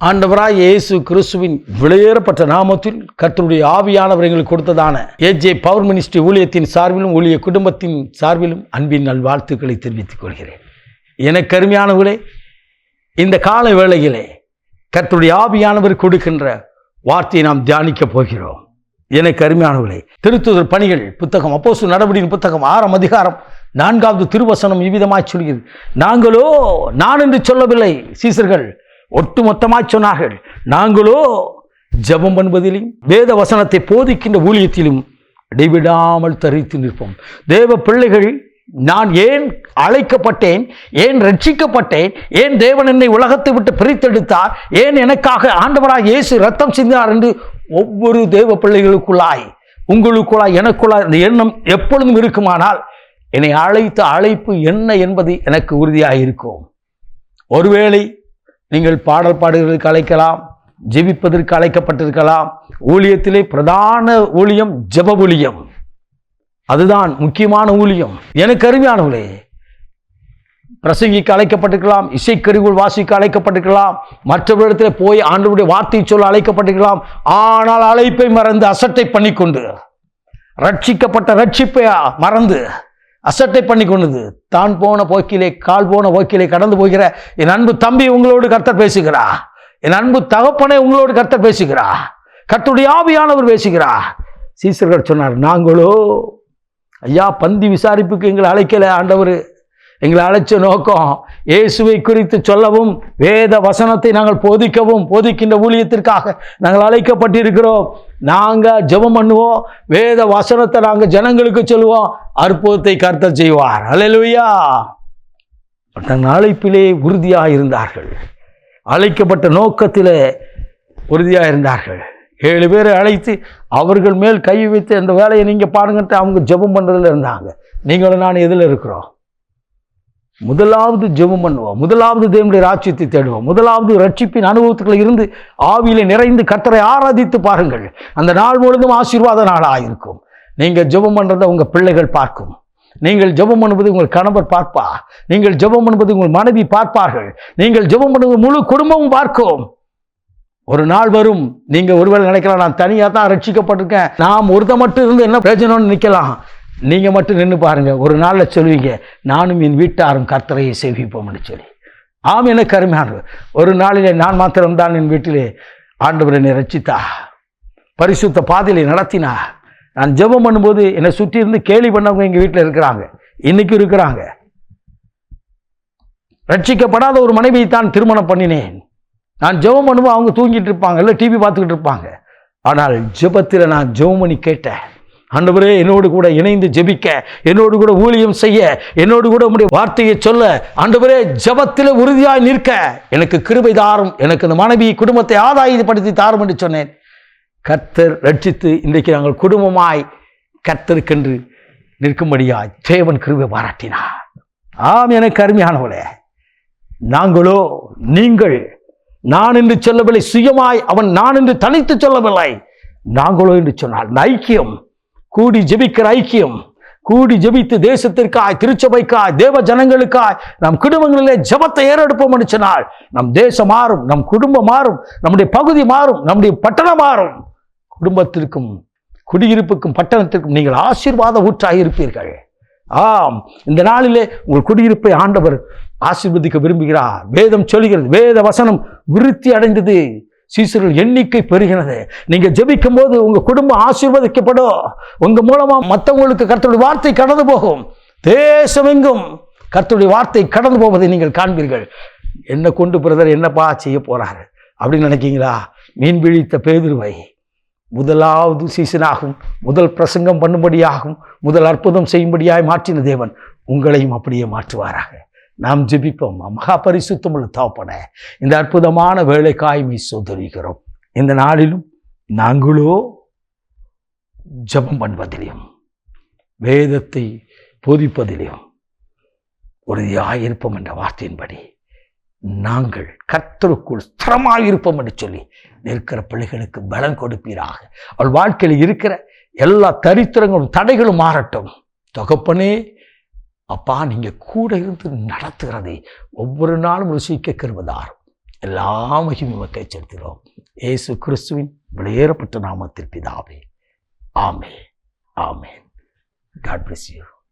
ஆண்டவராய் இயேசு கிறிஸ்துவின் விலையேறப்பட்ட நாமத்தில் கர்த்தருடைய ஆவியானவர் எங்களுக்கு கொடுத்ததான ஏஜே பவர் மினிஸ்ட்ரி ஊழியத்தின் சார்பிலும் ஊழிய குடும்பத்தின் சார்பிலும் அன்பின் நல்வாழ்த்துக்களை தெரிவித்துக் கொள்கிறேன். எனக்கு அருமையானவர்களே, இந்த கால வேளையிலே கர்த்தருடைய ஆவியானவர் கொடுக்கின்ற வார்த்தையை நாம் தியானிக்கப் போகிறோம். எனக்கு அருமையானவர்களே, திருத்துதர் பணிகள் புத்தகம் அப்போஸ்தலர் நடவடிக்கையின் புத்தகம் 6ஆம் அதிகாரம் 4வது திருவசனம் இவ்விதமாய் சொல்கிறது. நாங்களோ நான் என்று சொல்லவில்லை, சீசர்கள் ஒட்டுமொத்தமாய் சொன்னார்கள். நாங்களோ ஜெபம் பண்ணுவதிலும் வேத வசனத்தை போதிக்கின்ற ஊழியத்திலும் இடைவிடாமல் தரித்து நிற்போம். தேவ பிள்ளைகள், நான் ஏன் அழைக்கப்பட்டேன், ஏன் ரட்சிக்கப்பட்டேன், ஏன் தேவன் என்னை உலகத்தை விட்டு பிரித்தெடுத்தார், ஏன் எனக்காக ஆண்டவராய் இயேசு ரத்தம் சிந்தினார் என்று ஒவ்வொரு தேவ பிள்ளைகளுக்குள்ளாய், உங்களுக்குள்ளாய், எனக்குள்ளாய் இந்த எண்ணம் எப்பொழுதும் இருக்குமானால் என்னை அழைத்த அழைப்பு என்ன என்பது எனக்கு உறுதியாக இருக்கும். ஒருவேளை நீங்கள் பாடல் பாடுவதற்கு அழைக்கலாம், ஜெபிப்பதற்கு அழைக்கப்பட்டிருக்கலாம். ஊழியத்திலே பிரதான ஊழியம் ஜெப ஊழியம், அதுதான் முக்கியமான ஊழியம். எனக்கு அருமையானவர்களே, பிரசங்கிக்கு அழைக்கப்பட்டிருக்கலாம், இசைக்கருவிகள் வாசிக்க அழைக்கப்பட்டிருக்கலாம், மற்றவரிடத்தில் போய் ஆண்டவருடைய வார்த்தை சொல்ல அழைக்கப்பட்டிருக்கலாம். ஆனால் அழைப்பை மறந்து அசட்டை பண்ணிக்கொண்டு, ரட்சிக்கப்பட்ட ரட்சிப்பை மறந்து அசட்டை பண்ணி கொண்டது தான் போன போக்கிலே, கால் போன போக்கிலே கடந்து போகிற என் அன்பு தம்பி உங்களோடு கர்த்தர் பேசுகிறா. என் அன்பு தகப்பனை உங்களோடு கர்த்தர் பேசுகிறா. கர்த்தருடைய ஆவியானவர் பேசுகிறா. சீசர்கள் சொன்னார், நாங்களோ ஐயா பந்தி விசாரிப்புக்கு எங்களை அழைக்கல ஆண்டவர். எங்களை அழைச்ச நோக்கம் இயேசுவை குறித்து சொல்லவும், வேத வசனத்தை நாங்கள் போதிக்கவும், போதிக்கின்ற ஊழியத்திற்காக நாங்கள் அழைக்கப்பட்டிருக்கிறோம். நாங்கள் ஜெபம் பண்ணுவோம், வேத வசனத்தை நாங்கள் ஜனங்களுக்கு சொல்லுவோம், அற்புதத்தை கர்த்தர் செய்வார். அல்லேலூயா. தன் அழைப்பிலே உறுதியாக இருந்தார்கள், அழைக்கப்பட்ட நோக்கத்திலே உறுதியாக இருந்தார்கள். 7 பேரை அழைத்து அவர்கள் மேல் கை வைத்து அந்த வேலையை நீங்கள் பாருங்கன்ட்டு அவங்க ஜெபம் பண்ணுறதுல இருந்தாங்க. நீங்களும் நான் எதில் இருக்கிறோம்? முதலாவது ஜெபம் பண்ணுவோம், முதலாவது தேவனுடைய ராஜ்யத்தை தேடுவோம், முதலாவது ரட்சிப்பின் அனுபவத்துக்குள்ள இருந்து ஆவியிலே நிறைந்து கர்த்தரை ஆராதித்து பாருங்கள். அந்த நாள் முழுதும் ஆசீர்வாத நாளாக இருக்கும். நீங்கள் ஜெபம் பண்ணுறதை உங்கள் பிள்ளைகள் பார்க்கும். நீங்கள் ஜெபம் பண்ணுவது உங்கள் கணவர் பார்ப்பா. நீங்கள் ஜெபம் பண்ணுவது உங்கள் மனைவி பார்ப்பார்கள். நீங்கள் ஜெபம் பண்ணுவது முழு குடும்பமும் பார்க்கும். ஒரு நாள் வரும், நீங்க ஒருவேளை நினைக்கலாம், நான் தனியாக தான் ரட்சிக்கப்பட்டிருக்கேன், நாம் ஒருத்த மட்டும் இருந்து என்ன பிரயோஜனம்னு நிற்கலாம். நீங்க மட்டும் நின்று பாருங்க, ஒரு நாளில் சொல்லுவீங்க, நானும் என் வீட்டாரும் கர்த்தரையை சேவிப்போம்னு சொல்லி. ஆம், எனக்கு அருமையானவர். ஒரு நாளிலே நான் மாத்திரம்தான் என் வீட்டிலே ஆண்டவர் என்னை ரட்சித்தா, பரிசுத்த பாதையிலே நடத்தினா. நான் ஜெபம் பண்ணும்போது என்னை சுற்றி இருந்து கேலி பண்ணவங்க எங்கள் வீட்டில் இருக்கிறாங்க, இன்னைக்கு இருக்கிறாங்க. ரட்சிக்கப்படாத ஒரு மனைவியை தான் திருமணம் பண்ணினேன். நான் ஜெபம் பண்ணும்போது அவங்க தூங்கிட்டு இருப்பாங்க, இல்லை டிவி பார்த்துக்கிட்டு இருப்பாங்க. ஆனால் ஜெபத்தில் நான் ஜெபம் பண்ணி கேட்டேன், ஆண்டவரே என்னோடு கூட இணைந்து ஜெபிக்க, என்னோடு கூட ஊழியம் செய்ய, என்னோடு கூட உம்முடைய வார்த்தையை சொல்ல, ஆண்டவரே ஜெபத்தில் உறுதியாய் நிற்க எனக்கு கிருபை தாரும், எனக்கு இந்த மனைவி குடும்பத்தை ஆதாயப்படுத்தி தாரும் என்று சொன்னேன். கர்த்தர் ரட்சித்து இன்றைக்கு நாங்கள் குடும்பமாய் கர்த்தருக்கென்று நிற்கும்படியாய் தேவன் கிருபை பாராட்டினார். ஆம், எனக்கு அருமையானவளே, நாங்களோ, நீங்கள் நான் என்று சொல்லவில்லை, சுயமாய் அவன் நான் என்று தனித்து சொல்லவில்லை, நாங்களோ என்று சொன்னால் ஐக்கியம், கூடி ஜெபிக்கிற ஐக்கியம், கூடி ஜெபித்து தேசத்திற்காய், திருச்சபைக்காய், தேவ ஜனங்களுக்காய் நம் குடும்பங்களிலே ஜெபத்தை ஏறெடுப்போம் என்று சொன்னால் நம் தேசம் மாறும், நம் குடும்பம் மாறும், நம்முடைய பகுதி மாறும், நம்முடைய பட்டணம் மாறும். குடும்பத்திற்கும் குடியிருப்புக்கும் பட்டணத்திற்கும் நீங்கள் ஆசீர்வாத ஊற்றாக இருப்பீர்கள். ஆம், இந்த நாளிலே உங்கள் குடியிருப்பை ஆண்டவர் ஆசீர்வதிக்க விரும்புகிறார். வேதம் சொல்கிறது, வேத வசனம் விருத்தி அடைந்தது, சீசர்கள் எண்ணிக்கை பெறுகிறது. நீங்க ஜெபிக்கும் போது உங்க குடும்பம் ஆசீர்வதிக்கப்படும். உங்க மூலமா மற்றவங்களுக்கு கர்த்தருடைய வார்த்தை கடந்து போகும். தேசமெங்கும் கர்த்தருடைய வார்த்தை கடந்து போவதை நீங்கள் காண்பீர்கள். என்ன கொண்டு பிரதர் என்னப்பா செய்ய போறாரு அப்படின்னு நினைக்கீங்களா? மீன் பிடித்த பேதுருவை முதலாவது சீசனாகும், முதல் பிரசங்கம் பண்ணும்படியாகும், முதல் அற்புதம் செய்யும்படியாய் மாற்றின தேவன் உங்களையும் அப்படியே மாற்றுவாராக. நாம் ஜெபிப்போம். மகா பரிசுத்தமுள்ள தகப்பனே, இந்த அற்புதமான வேலைக்காய் மை சோதரிக்கிறோம். இந்த நாளிலும் நாங்களோ ஜெபம் பண்ணுவதிலையும் வேதத்தை போதிப்பதிலையும் உறுதியாயிருப்போம் என்ற வார்த்தையின்படி நாங்கள் கர்த்தருக்குள் ஸ்திரமாயிருப்போம் என்று சொல்லி நிற்கிற பிள்ளைகளுக்கு பலன் கொடுப்பீராக. அவள் வாழ்க்கையில் இருக்கிற எல்லா தரித்திரங்களும் தடைகளும் மாறட்டும். தகப்பனே, அப்பா, நீங்க கூட இருந்து நடத்துகிறதை ஒவ்வொரு நாளும் ருசிக்க கிருபை தாரும். எல்லா மகிமையும் உமக்கே செலுத்துகிறோம். இயேசு கிறிஸ்துவின் வெளியேறப்பட்ட நாமத்தில் பிதாவே, ஆமென். ஆமென். God bless you.